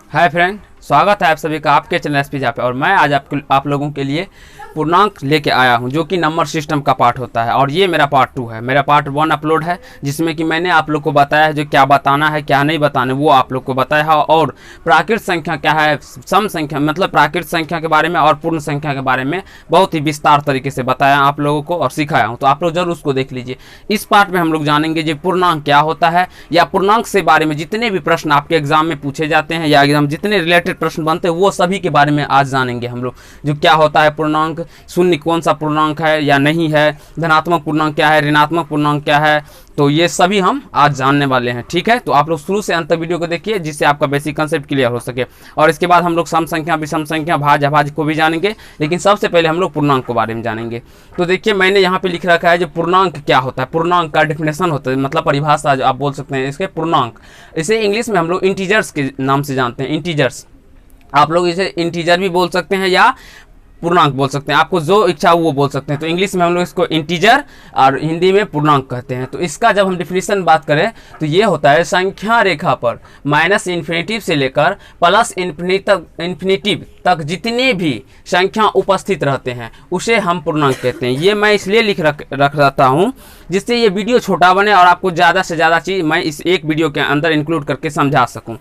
Hi friend, स्वागत है आप सभी का आपके चैनल एसपीजा पे। और मैं आज आप लोगों के लिए पूर्णांक लेके आया हूं जो कि नंबर सिस्टम का पार्ट होता है। और ये मेरा पार्ट 2 है। मेरा पार्ट 1 अपलोड है जिसमें कि मैंने आप लोग को बताया है जो क्या बताना है क्या नहीं बताना वो आप लोग को बताया है। और प्राकृत संख्या क्या है, सम संख्या मतलब प्राकृत संख्या के बारे में और पूर्ण संख्या के बारे में बहुत ही विस्तार तरीके से बताया आप लोगों को और सिखाया हूँ। तो आप लोग जरूर उसको देख लीजिए। इस पार्ट में हम लोग जानेंगे जो पूर्णांक क्या होता है या पूर्णांक से बारे में जितने भी प्रश्न आपके एग्जाम में पूछे जाते हैं या एग्जाम जितने रिलेटेड प्रश्न बनते हैं वो सभी के बारे में आज जानेंगे हम लोग। जो क्या होता है पूर्णांक, शून्य कौन सा पूर्णांक है या नहीं है, धनात्मक पूर्णांक क्या है, ऋणात्मक पूर्णांक क्या है, तो ये सभी हम आज जानने वाले हैं। ठीक है, तो आप लोग शुरू से अंत तक वीडियो को देखिए जिससे आपका बेसिक कंसेप्ट क्लियर हो सके। और इसके बाद हम लोग सम संख्या, विषम संख्या, भाज्य अभाज्य को भी जानेंगे, लेकिन सबसे पहले हम लोग पूर्णांक के बारे में जानेंगे। तो देखिए मैंने यहाँ पे लिख रखा है जो पूर्णांक क्या होता है। पूर्णांक का डेफिनेशन होता है मतलब परिभाषा जो आप बोल सकते हैं इसके पूर्णांक। इसे इंग्लिश में हम लोग इंटीजर्स के नाम से जानते हैं। इंटीजर्स आप लोग इसे इंटीजर भी बोल सकते हैं या पूर्णांक बोल सकते हैं, आपको जो इच्छा हो वो बोल सकते हैं। तो इंग्लिश में हम लोग इसको इंटीजर और हिंदी में पूर्णांक कहते हैं। तो इसका जब हम डिफिनीशन बात करें तो ये होता है संख्या रेखा पर माइनस इन्फिनिटिव से लेकर प्लस इन्फिनिटिव तक जितने भी संख्या उपस्थित रहते हैं उसे हम पूर्णांक कहते हैं। ये मैं इसलिए रख रहता हूँ जिससे ये वीडियो छोटा बने और आपको ज़्यादा से ज़्यादा चीज़ मैं इस एक वीडियो के अंदर इंक्लूड करके समझा सकूँ।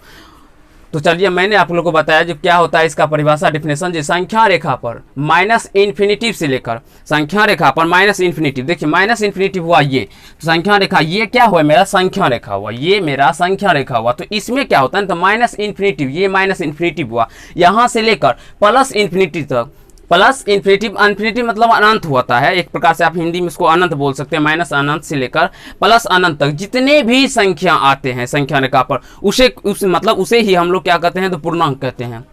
तो चलिए मैंने आप लोगों को बताया जो क्या होता है इसका परिभाषा डिफिनेशन। जो संख्या रेखा पर माइनस इन्फिनिटिव से लेकर संख्या रेखा पर माइनस इन्फिनिटिव, देखिए माइनस इन्फिनिटिव हुआ ये संख्या रेखा, ये क्या हुआ मेरा संख्या रेखा हुआ, ये मेरा संख्या रेखा हुआ। तो इसमें क्या होता है तो माइनस इन्फिनिटिव, ये माइनस इन्फिनिटिव हुआ यहाँ से लेकर प्लस इन्फिनिटिव तक। प्लस इन्फिनिटिव, इन्फिनिटिव मतलब अनंत होता है, एक प्रकार से आप हिंदी में इसको अनंत बोल सकते हैं। माइनस अनंत से लेकर प्लस अनंत तक जितने भी संख्या आते हैं संख्या रेखा पर उसे ही हम लोग क्या कहते हैं तो पूर्णांक कहते हैं,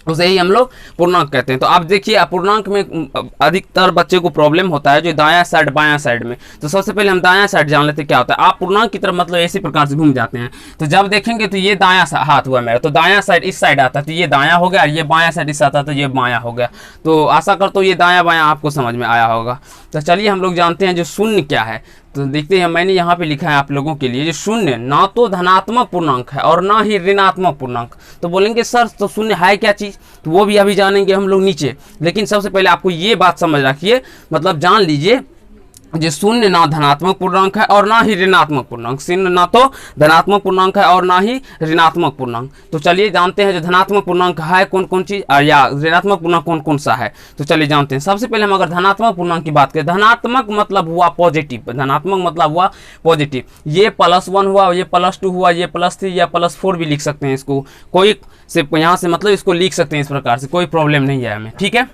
उसे ही हम लोग पूर्णांक कहते हैं। तो आप देखिए अपूर्णांक में अधिकतर बच्चे को प्रॉब्लम होता है जो दायां साइड बायां साइड में। तो सबसे पहले हम दायां साइड जान लेते हैं क्या होता है। आप पूर्णांक की तरफ मतलब इसी प्रकार से घूम जाते हैं। तो जब देखेंगे तो ये दायां हाथ हुआ मेरा, तो दायां साइड इस साइड आता है तो ये दायां हो गया, ये बायां साइड इस आता तो ये बायां हो गया। तो आशा करता हूँ ये दायां बायां आपको समझ में आया होगा। तो चलिए हम लोग जानते हैं जो शून्य क्या है। तो देखते हैं मैंने यहाँ पे लिखा है आप लोगों के लिए जो शून्य ना तो धनात्मक पूर्णांक है और ना ही ऋणात्मक पूर्णांक। तो बोलेंगे सर तो शून्य है क्या चीज़, तो वो भी अभी जानेंगे हम लोग नीचे। लेकिन सबसे पहले आपको ये बात समझ रखिए, मतलब जान लीजिए जो शून्य ना धनात्मक पूर्णांक है और ना ही ऋणात्मक पूर्णांक। शून्य ना तो धनात्मक पूर्णांक है और ना ही ऋणात्मक पूर्णांक। तो चलिए जानते हैं जो धनात्मक पूर्णांक है कौन कौन चीज या ऋणात्मक पूर्णांक कौन कौन सा है। तो चलिए जानते हैं। सबसे पहले हम अगर धनात्मक पूर्णांक की बात करें, धनात्मक मतलब हुआ पॉजिटिव, धनात्मक मतलब हुआ पॉजिटिव। ये +1 हुआ, ये +2 हुआ, ये +3 या +4 भी लिख सकते हैं इसको, कोई से यहाँ से मतलब इसको लिख सकते हैं इस प्रकार से, कोई प्रॉब्लम नहीं है हमें। ठीक है,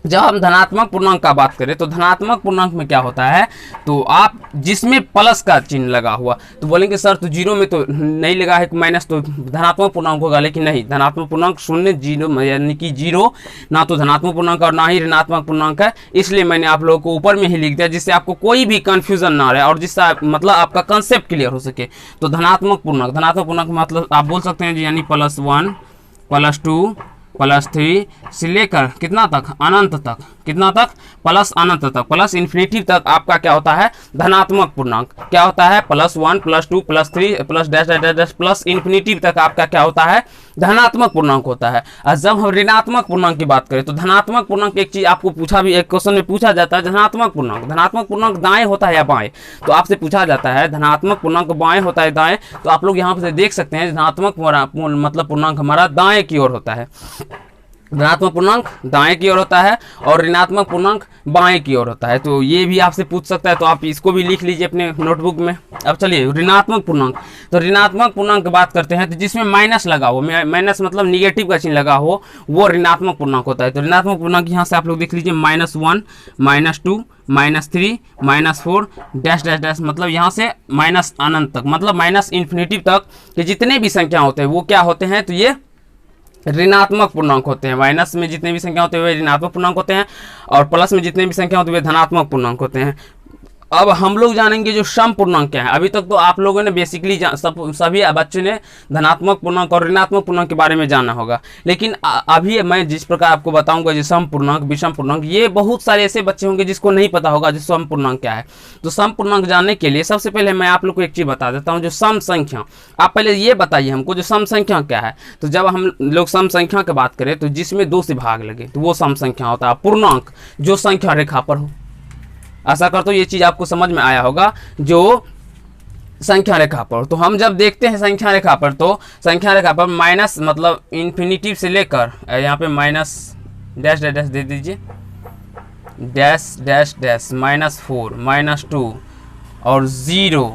जब हम धनात्मक पूर्णांक का बात करें तो धनात्मक पूर्णांक में क्या होता है तो आप जिसमें प्लस का चिन्ह लगा हुआ, तो बोलेंगे सर तो जीरो में तो नहीं लगा है माइनस, तो धनात्मक पूर्णांक होगा। लेकिन नहीं, धनात्मक पूर्णांक शून्य जीरो यानी कि जीरो ना तो धनात्मक पूर्णांक और ना ही ऋणात्मक पूर्णांक है। इसलिए मैंने आप लोगों को ऊपर में ही लिख दिया जिससे आपको कोई भी कन्फ्यूजन ना रहे और जिससे मतलब आपका कंसेप्ट क्लियर हो सके। तो धनात्मक पूर्णांक मतलब आप बोल सकते हैं यानी +1 +2 +3 से लेकर कितना तक, अनंत तक, कितना तक, प्लस अनंत तक, प्लस इन्फिनिटिव तक आपका क्या होता है धनात्मक पूर्णांक। क्या होता है +1 +2 +3 plus dash dash dash plus infinitive तक आपका क्या होता है धनात्मक पूर्णांक होता है। और जब हम ऋणात्मक पूर्णांक की बात करें तो धनात्मक पूर्णांक एक चीज आपको पूछा भी, एक क्वेश्चन में पूछा जाता है धनात्मक पूर्णांक दाएं होता है या बाएं। तो आपसे पूछा जाता है धनात्मक पूर्णांक बाएं होता है दाएं, तो आप लोग यहाँ पे देख सकते हैं धनात्मक मतलब पूर्णांक हमारा दाएं की ओर होता है। धनात्मक पूर्णांक दाएं की ओर होता है और ऋणात्मक पूर्णांक बाएं की ओर होता है। तो ये भी आपसे पूछ सकता है, तो आप इसको भी लिख लीजिए अपने नोटबुक में। अब चलिए ऋणात्मक पूर्णांक, तो ऋणात्मक पूर्णांक की बात करते हैं तो जिसमें माइनस लगा हो, माइनस मतलब निगेटिव का चिन्ह लगा हो, वो ऋणात्मक पूर्णांक होता है। तो ऋणात्मक पूर्णांक यहाँ से आप लोग देख लीजिए -1 -2 -3 -4 डैश डैश डैश, मतलब यहाँ से माइनस अनंत तक, मतलब माइनस इन्फिनिटिव तक के जितने भी संख्या होते हैं वो क्या होते हैं तो ये ऋणात्मक पूर्णांक होते हैं। माइनस में जितने भी संख्या होते हैं वे ऋणात्मक पूर्णांक होते हैं और प्लस में जितने भी संख्या होती है वे धनात्मक पूर्णांक होते हैं। अब हम लोग जानेंगे जो सम पूर्णांक क्या है। अभी तक तो आप लोगों ने बेसिकली सभी बच्चों ने धनात्मक पूर्णांक और ऋणात्मक पूर्णांक के बारे में जाना होगा, लेकिन अभी मैं जिस प्रकार आपको बताऊंगा जो सम पूर्णांक, विषम पूर्णांक, ये बहुत सारे ऐसे बच्चे होंगे जिसको नहीं पता होगा जो सम पूर्णांक क्या है। तो सम पूर्णांक जानने के लिए सबसे पहले मैं आप लोग को एक चीज बता देता हूँ, जो सम संख्या। आप पहले ये बताइए हमको जो सम संख्या क्या है। तो जब हम लोग सम संख्या की बात करें तो जिसमें 2 से भाग लगे तो वो सम संख्या होता है। पूर्णांक जो संख्या रेखा पर हो। आशा करता हूँ ये चीज आपको समझ में आया होगा, जो संख्या रेखा पर। तो हम जब देखते हैं संख्या रेखा पर, तो संख्या रेखा पर माइनस मतलब इन्फिनिटिव से लेकर यहाँ पे माइनस डैश डैश डैश दे दीजिए, डैश डैश डैश -4 -2 और 0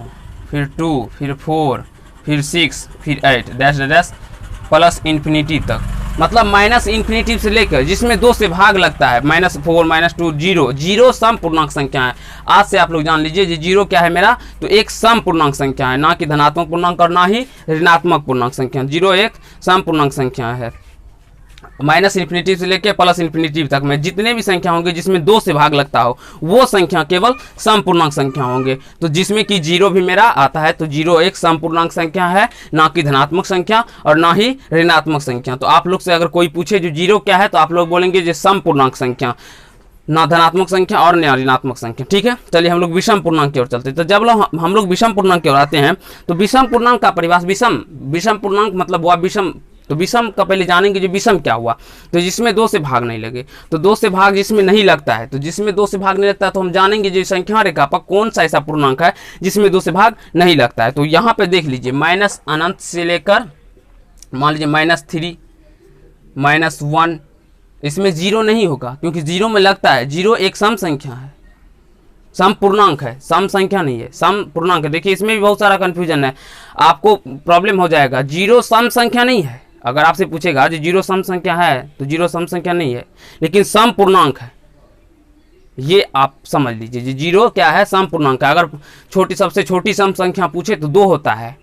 फिर 2 फिर 4 फिर 6 फिर 8 dash dash dash plus infinity तक, मतलब माइनस इन्फिनिटी से लेकर जिसमें 2 से भाग लगता है, -4 -2 0। 0 सम पूर्णांक संख्या है। आज से आप लोग जान लीजिए ये 0 क्या है मेरा, तो एक सम पूर्णांक संख्या है, ना कि धनात्मक पूर्णांक और ना ही ऋणात्मक पूर्णांक संख्या। 0 एक सम पूर्णांक संख्या है। माइनस इन्फिनिटी से लेकर प्लस इन्फिनिटी तक में जितने भी संख्या होंगे जिसमें 2 से भाग लगता हो वो संख्या केवल सम पूर्णांक संख्या होंगे। तो जिसमें कि 0 भी मेरा आता है, तो 0 एक सम पूर्णांक संख्या है, ना कि धनात्मक संख्या और ना ही ऋणात्मक संख्या। तो आप लोग से अगर कोई पूछे जो 0 क्या है, तो आप लोग बोलेंगे जो सम पूर्णांक संख्या, ना धनात्मक संख्या और ना ऋणात्मक संख्या। ठीक है, चलिए हम लोग विषम पूर्णांक की ओर चलते हैं। तो जब हम लोग विषम पूर्णांक की ओर आते हैं तो विषम पूर्णांक का परिभाषा, विषम पूर्णांक मतलब हुआ विषम। तो विषम का पहले जानेंगे जो विषम क्या हुआ, तो जिसमें 2 से भाग नहीं लगे। तो 2 से भाग जिसमें नहीं लगता है, तो जिसमें 2 से भाग नहीं लगता है तो हम जानेंगे जो संख्या रेखा पर कौन सा ऐसा पूर्णांक है जिसमें 2 से भाग नहीं लगता है। तो यहाँ पे देख लीजिए माइनस अनंत से लेकर मान लीजिए -3 -1, इसमें 0 नहीं होगा क्योंकि 0 में लगता है। 0 एक सम संख्या है, सम पूर्णांक है, सम संख्या नहीं है, सम पूर्णांक है। देखिए इसमें भी बहुत सारा कंफ्यूजन है, आपको प्रॉब्लम हो जाएगा। 0 सम संख्या नहीं है। अगर आपसे पूछेगा जो 0 सम संख्या है, तो 0 सम संख्या नहीं है, लेकिन सम पूर्णांक है। ये आप समझ लीजिए, जो 0 क्या है, सम पूर्णांक है। अगर सबसे छोटी सम संख्या पूछे तो 2 होता है,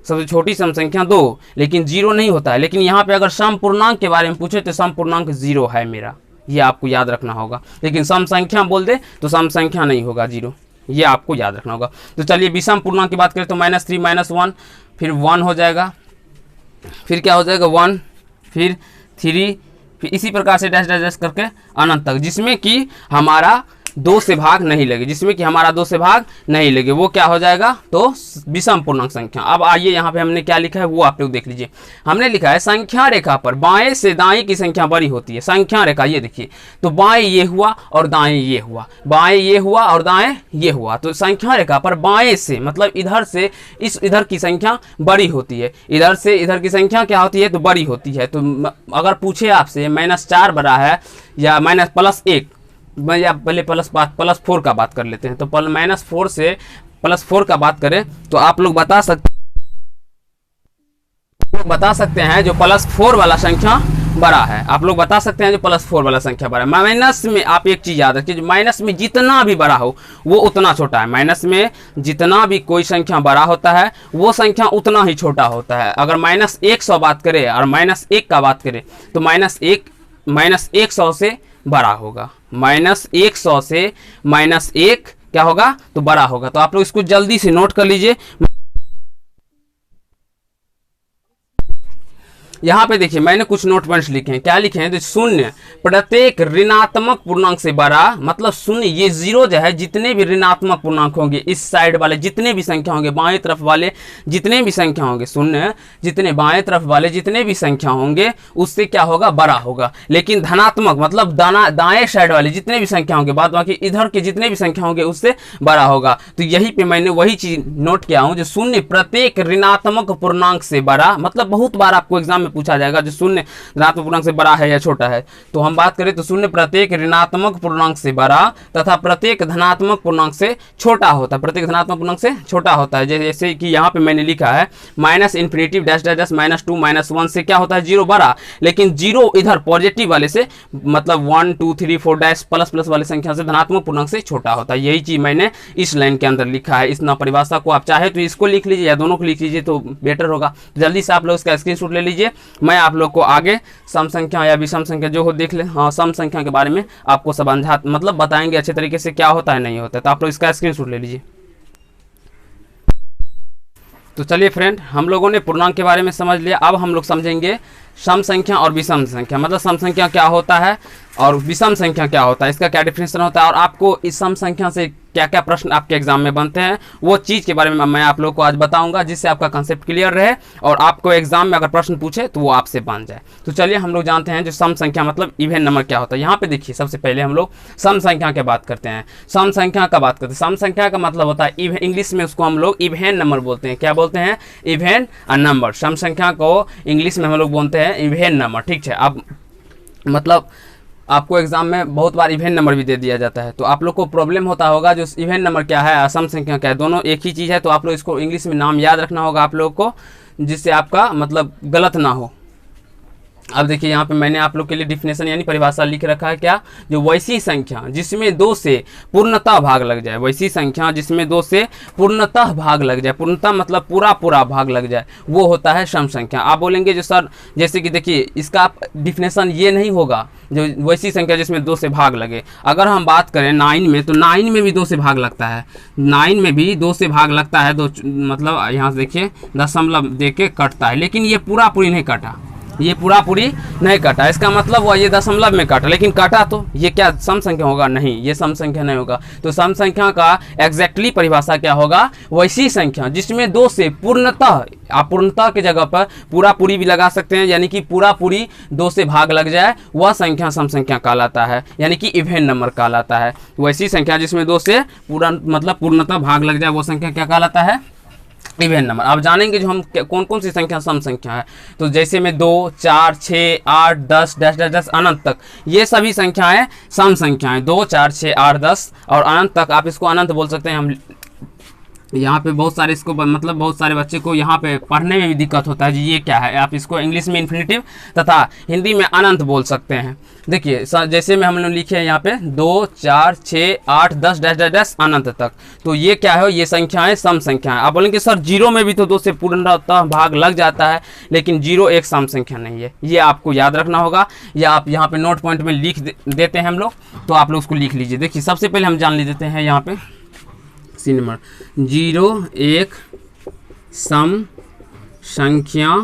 सबसे छोटी सम संख्या 2, लेकिन 0 नहीं होता है। लेकिन यहाँ पे अगर सम पूर्णांक के बारे में पूछे तो सम पूर्णांक 0 है मेरा, ये आपको याद रखना होगा। लेकिन सम संख्या बोल दे तो सम संख्या नहीं होगा 0, ये आपको याद रखना होगा। तो चलिए विषम पूर्णांक की बात करें तो -3 -1 फिर 1 हो जाएगा, फिर क्या हो जाएगा 1 फिर 3 फिर इसी प्रकार से डैश डैश डैश करके अनंत तक, जिसमें कि हमारा 2 से भाग नहीं लगे, जिसमें कि हमारा 2 से भाग नहीं लगे, वो क्या हो जाएगा, तो विषम पूर्णांक संख्या। अब आइए यहाँ पे हमने क्या लिखा है वो आप लोग देख लीजिए। हमने लिखा है संख्या रेखा पर बाएं से दाएं की संख्या बड़ी होती है। संख्या रेखा ये देखिए, तो बाएं ये हुआ और दाएं ये हुआ, बाएं ये हुआ और दाएं ये हुआ। तो संख्या रेखा पर बाएं से मतलब इधर से इधर की संख्या बड़ी होती है, इधर से इधर की संख्या क्या होती है, तो बड़ी होती है। तो अगर पूछे आपसे -4 बड़ा है या +1, या पहले +4 का बात कर लेते हैं। तो -4 से +4 का बात करें तो आप लोग बता सकते हैं जो +4 वाला संख्या बड़ा है। आप लोग बता सकते हैं जो +4 वाला संख्या बड़ा है। माइनस में आप एक चीज याद रखिए, माइनस में जितना भी बड़ा हो वो उतना छोटा है। माइनस में जितना भी कोई संख्या बड़ा होता है वो संख्या उतना ही छोटा होता है। अगर -100 बात करें और -1 का बात करें तो -100 से बड़ा होगा, -100 से -1 क्या होगा, तो बड़ा होगा। तो आप लोग इसको जल्दी से नोट कर लीजिए। यहाँ पे देखिए मैंने कुछ नोट पॉइंट्स लिखे हैं। क्या लिखे हैं, तो 0 प्रत्येक ऋणात्मक पूर्णांक से बड़ा, मतलब 0 ये 0 जो है जितने भी ऋणात्मक पूर्णांक होंगे इस साइड वाले जितने भी संख्या होंगे, बाएं तरफ वाले जितने भी संख्या होंगे, 0 जितने बाएं तरफ वाले जितने भी संख्या होंगे उससे क्या होगा, बड़ा होगा। लेकिन धनात्मक मतलब दाएं साइड वाले जितने भी संख्या होंगे, बाद बाकी इधर के जितने भी संख्या होंगे उससे बड़ा होगा। तो यहीं पे मैंने वही चीज नोट किया हूँ, जो 0 प्रत्येक ऋणात्मक पूर्णांक से बड़ा, मतलब बहुत बार आपको एग्जाम में पूछा जाएगा जो 0 ऋणात्मक पूर्णांक से बड़ा है या छोटा है। तो हम बात करें तो 0 प्रत्येक ऋणात्मक पूर्णांक से बड़ा तथा प्रत्येक धनात्मक पूर्णांक से छोटा होता है, प्रत्येक धनात्मक पूर्णांक से छोटा होता है। जैसे कि यहाँ पे मैंने लिखा है -इन्फिनिटी डैश डैश डैश -2 -1 से क्या होता है, 0 बड़ा, लेकिन 0 इधर पॉजिटिव वाले से मतलब 1 2 3 4 डैश प्लस प्लस वाले संख्या से धनात्मक पूर्णांक से छोटा होता है। यही चीज मैंने इस लाइन के अंदर लिखा है। इस ना परिभाषा को आप चाहे तो इसको लिख लीजिए या दोनों को लिख लीजिए तो बेटर होगा। जल्दी से आप लोग इसका स्क्रीनशॉट ले लीजिए मैं आप लोग को आगे सम संख्या या विषम संख्या जो हो देख ले, हाँ सम संख्या के बारे में आपको समझा मतलब बताएंगे अच्छे तरीके से क्या होता है नहीं होता है। तो आप लोग इसका स्क्रीनशॉट ले लीजिए। तो चलिए फ्रेंड, हम लोगों ने पूर्णांक के बारे में समझ लिया। अब हम लोग समझेंगे सम संख्या और विषम संख्या, मतलब सम संख्या क्या होता है और विषम संख्या क्या होता है, इसका क्या डिफरेंशिएशन होता है और आपको इस सम संख्या से क्या क्या प्रश्न आपके एग्जाम में बनते हैं, वो चीज़ के बारे में मैं आप लोग को आज बताऊंगा, जिससे आपका कंसेप्ट क्लियर रहे और आपको एग्जाम में अगर प्रश्न पूछे तो वो आपसे बन जाए। तो चलिए हम लोग जानते हैं जो सम संख्या मतलब इवन नंबर क्या होता है। यहाँ पे देखिए, सबसे पहले हम लोग सम संख्या की बात करते हैं। सम संख्या का बात करते हैं। सम संख्या का मतलब होता है इंग्लिश में उसको हम लोग इवन नंबर बोलते हैं। क्या बोलते हैं? Even number. सम संख्या को इंग्लिश में हम लोग बोलते हैं इवन नंबर। ठीक है, अब मतलब आपको एग्जाम में बहुत बार इवन नंबर भी दे दिया जाता है, तो आप लोग को प्रॉब्लम होता होगा जो इवन नंबर क्या है, सम संख्या क्या है, दोनों एक ही चीज़ है। तो आप लोग इसको इंग्लिश में नाम याद रखना होगा आप लोग को, जिससे आपका मतलब गलत ना हो। अब देखिए यहाँ पे मैंने आप लोग के लिए डिफिनेशन यानी परिभाषा लिख रखा है। क्या? जो वैसी संख्या जिसमें 2 से पूर्णतः भाग लग जाए, वैसी संख्या जिसमें 2 से पूर्णतः भाग लग जाए, पूर्णतः मतलब पूरा भाग लग जाए, वो होता है सम संख्या। आप बोलेंगे जो सर जैसे कि देखिए इसका डिफिनेशन ये नहीं होगा जो वैसी संख्या जिसमें 2 से भाग लगे। अगर हम बात करें 9 में, तो 9 में भी 2 से भाग लगता है, 9 में भी 2 से भाग लगता है। दो मतलब यहाँ से देखिए दशमलव दे के कटता है, लेकिन ये पूरी नहीं कटा, ये पूरी नहीं कटा। इसका मतलब वो ये दशमलव में काटा, लेकिन काटा तो ये क्या सम संख्या होगा? नहीं, ये सम संख्या नहीं होगा। तो सम संख्या का एग्जैक्टली परिभाषा क्या होगा? वैसी संख्या जिसमें 2 से पूर्णतः, आप पूर्णतः की जगह पर पूरी भी लगा सकते हैं, यानी कि पूरी 2 से भाग लग जाए, वह संख्या सम संख्या कहलाता है, यानी कि इवन नंबर कहलाता है। वैसी संख्या जिसमें 2 से पूर्णतः भाग लग जाए, वो संख्या क्या कहलाता है? Even number. आप जानेंगे जो हम कौन कौन सी संख्या सम संख्या है। तो जैसे में 2, 4, 6, 8, 10 डैश अनंत तक, ये सभी संख्याएं सम संख्याएं। 2, 4, 6, 8, 10 और अनंत तक, आप इसको अनंत बोल सकते हैं। हम यहाँ पे बहुत सारे इसको मतलब बहुत सारे बच्चे को यहाँ पे पढ़ने में भी दिक्कत होता है जी ये क्या है। आप इसको इंग्लिश में इन्फिनिटिव तथा हिंदी में अनंत बोल सकते हैं। देखिए जैसे में हम लोग लिखे हैं यहाँ पे 2, 4, 6, 8, 10 डैश अनंत तक, तो ये क्या है? ये संख्याएं सम संख्याएं। आप बोलेंगे सर 0 में भी तो 2 से पूर्णतः भाग लग जाता है, लेकिन 0 एक सम संख्या नहीं है, ये आपको याद रखना होगा, या आप यहाँ पे नोट पॉइंट में लिख देते हैं हम लोग, तो आप लोग उसको लिख लीजिए। देखिए सबसे पहले हम जान लेते हैं यहाँ पे नंबर 0 एक सम संख्या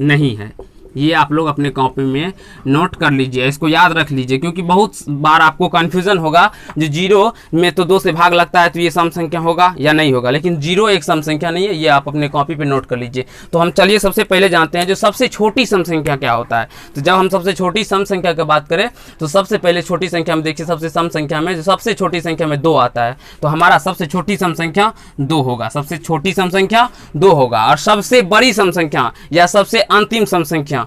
नहीं है। ये आप लोग अपने कॉपी में नोट कर लीजिए, इसको याद रख लीजिए, क्योंकि बहुत बार आपको कन्फ्यूजन होगा जो 0 में तो 2 से भाग लगता है तो ये सम संख्या होगा या नहीं होगा, लेकिन 0 एक सम संख्या नहीं है। ये आप अपने कॉपी पे नोट कर लीजिए। तो हम चलिए सबसे पहले जानते हैं जो सबसे छोटी सम संख्या क्या होता है। तो जब हम सबसे छोटी सम संख्या की बात करें तो सबसे पहले छोटी संख्या में देखिए, सबसे सम संख्या में जो सबसे छोटी संख्या में 2 आता है, तो हमारा सबसे छोटी सम संख्या 2 होगा। सबसे छोटी सम संख्या 2 होगा। और सबसे बड़ी सम संख्या या सबसे अंतिम सम संख्या,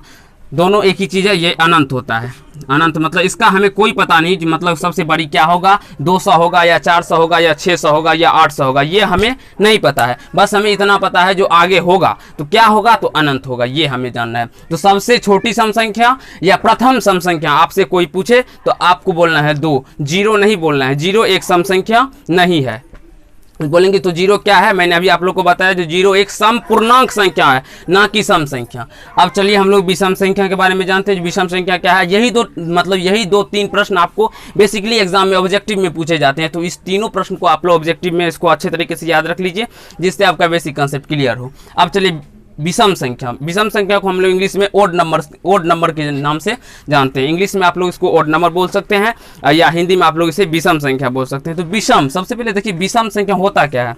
दोनों एक ही चीज़ है, ये अनंत होता है। अनंत मतलब इसका हमें कोई पता नहीं, मतलब सबसे बड़ी क्या होगा, 200 होगा या 400 होगा या 600 होगा या 800 होगा, ये हमें नहीं पता है। बस हमें इतना पता है जो आगे होगा तो क्या होगा, तो अनंत होगा, ये हमें जानना है। तो सबसे छोटी सम संख्या या प्रथम सम संख्या आपसे कोई पूछे तो आपको बोलना है 2, 0 नहीं बोलना है। 0 एक सम संख्या नहीं है। बोलेंगे तो 0 क्या है? मैंने अभी आप लोग को बताया जो 0 एक सम पूर्णांक संख्या है, ना कि सम संख्या। अब चलिए हम लोग विषम संख्या के बारे में जानते हैं। विषम संख्या क्या है? यही 2-3 प्रश्न आपको बेसिकली एग्जाम में ऑब्जेक्टिव में पूछे जाते हैं। तो इस तीनों प्रश्न को आप लोग ऑब्जेक्टिव में इसको अच्छे तरीके से याद रख लीजिए, जिससे आपका बेसिक कंसेप्ट क्लियर हो। अब चलिए विषम संख्या। विषम संख्या को हम लोग इंग्लिश में ओड नंबर के नाम से जानते हैं। इंग्लिश में आप लोग इसको ओड नंबर बोल सकते हैं या हिंदी में आप लोग इसे विषम संख्या बोल सकते हैं। तो विषम, सबसे पहले देखिए विषम संख्या होता क्या है।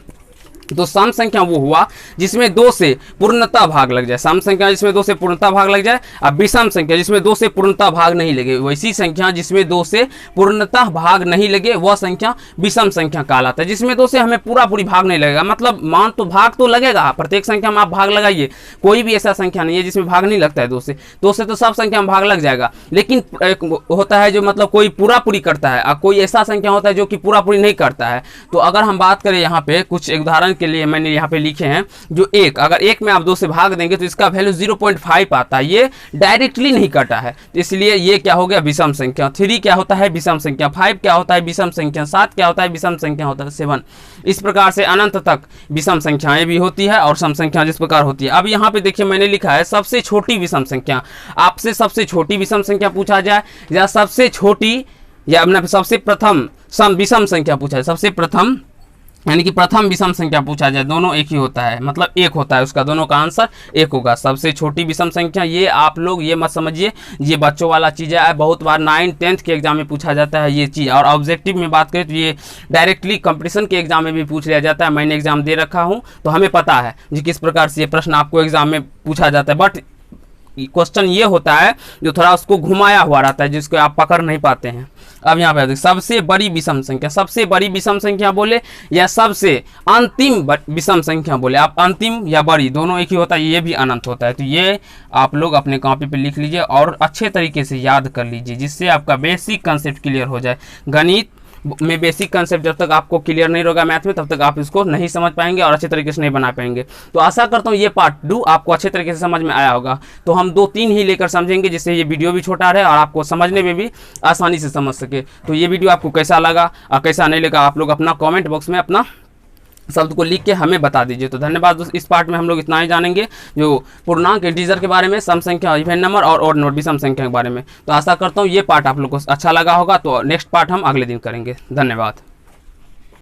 तो सम संख्या वो हुआ जिसमें 2 से पूर्णतः भाग लग जाए। सम संख्या जिसमें 2 से पूर्णतः भाग लग जाए। अब विषम संख्या जिसमें 2 से पूर्णतः भाग नहीं लगे, वैसी संख्या जिसमें 2 से पूर्णतः भाग नहीं लगे, वह संख्या विषम संख्या कहलाता है। जिसमें 2 से हमें पूरी भाग नहीं लगेगा, मतलब मान तो भाग तो लगेगा, प्रत्येक संख्या में आप भाग लगाइए, कोई भी ऐसा संख्या नहीं है जिसमें भाग नहीं लगता है। 2 से तो सब संख्या में भाग लग जाएगा, लेकिन एक होता है जो मतलब कोई पूरी करता है और कोई ऐसा संख्या होता है जो कि पूरी नहीं करता है। तो अगर हम बात करें यहाँ पे कुछ उदाहरण के लिए मैंने यहाँ पे लिखे हैं, जो 1, अगर 1 में आप 2 से भाग देंगे तो इसका वैल्यू 0.5 आता है, ये डायरेक्टली नहीं कटा है, तो इसलिए ये क्या हो गया, विषम संख्या। 3 क्या होता है, विषम संख्या। 5 क्या होता है, विषम संख्या। 7 क्या होता है, विषम संख्या होता है। 7 इस प्रकार से अनंत तक विषम संख्याएं भी होती है और सम संख्या जिस प्रकार होती है। अब यहाँ पे देखिए मैंने लिखा है सबसे छोटी विषम संख्या। आपसे सबसे छोटी विषम संख्या पूछा जाए या सबसे छोटी या अपना सबसे प्रथम सम विषम संख्या पूछा जाए, सबसे प्रथम यानी कि प्रथम विषम संख्या पूछा जाए, दोनों एक ही होता है, मतलब 1 होता है, उसका दोनों का आंसर 1 होगा। सबसे छोटी विषम संख्या, ये आप लोग ये मत समझिए ये बच्चों वाला चीज़ है, बहुत बार 9th 10th के एग्जाम में पूछा जाता है ये चीज़। और ऑब्जेक्टिव में बात करें तो ये डायरेक्टली कंपटीशन के एग्जाम में भी पूछ लिया जाता है। मैंने एग्जाम दे रखा हूँ तो हमें पता है जी किस प्रकार से ये प्रश्न आपको एग्जाम में पूछा जाता है। बट क्वेश्चन ये होता है जो थोड़ा उसको घुमाया हुआ रहता है, जिसको आप पकड़ नहीं पाते हैं। अब यहाँ पे सबसे बड़ी विषम संख्या, सबसे बड़ी विषम संख्या बोले या सबसे अंतिम विषम संख्या बोले, आप अंतिम या बड़ी दोनों एक ही होता है, ये भी अनंत होता है। तो ये आप लोग अपने कॉपी पे लिख लीजिए और अच्छे तरीके से याद कर लीजिए, जिससे आपका बेसिक कंसेप्ट क्लियर हो जाए। गणित में बेसिक कंसेप्ट जब तक आपको क्लियर नहीं होगा मैथ में, तब तक आप इसको नहीं समझ पाएंगे और अच्छे तरीके से नहीं बना पाएंगे। तो आशा करता हूँ ये पार्ट 2 आपको अच्छे तरीके से समझ में आया होगा। तो हम 2-3 ही लेकर समझेंगे, जिससे ये वीडियो भी छोटा रहे और आपको समझने में भी आसानी से समझ सके। तो ये वीडियो आपको कैसा लगा और कैसा नहीं लगा, आप लोग अपना कॉमेंट बॉक्स में अपना शब्द को लिख के हमें बता दीजिए। तो धन्यवाद दोस्तों, इस पार्ट में हम लोग इतना ही जानेंगे जो पूर्णांक इंटीजर के बारे में, सम संख्या, इवन नंबर और ऑड नंबर विषम संख्या के बारे में। तो आशा करता हूँ ये पार्ट आप लोग को अच्छा लगा होगा। तो नेक्स्ट पार्ट हम अगले दिन करेंगे। धन्यवाद।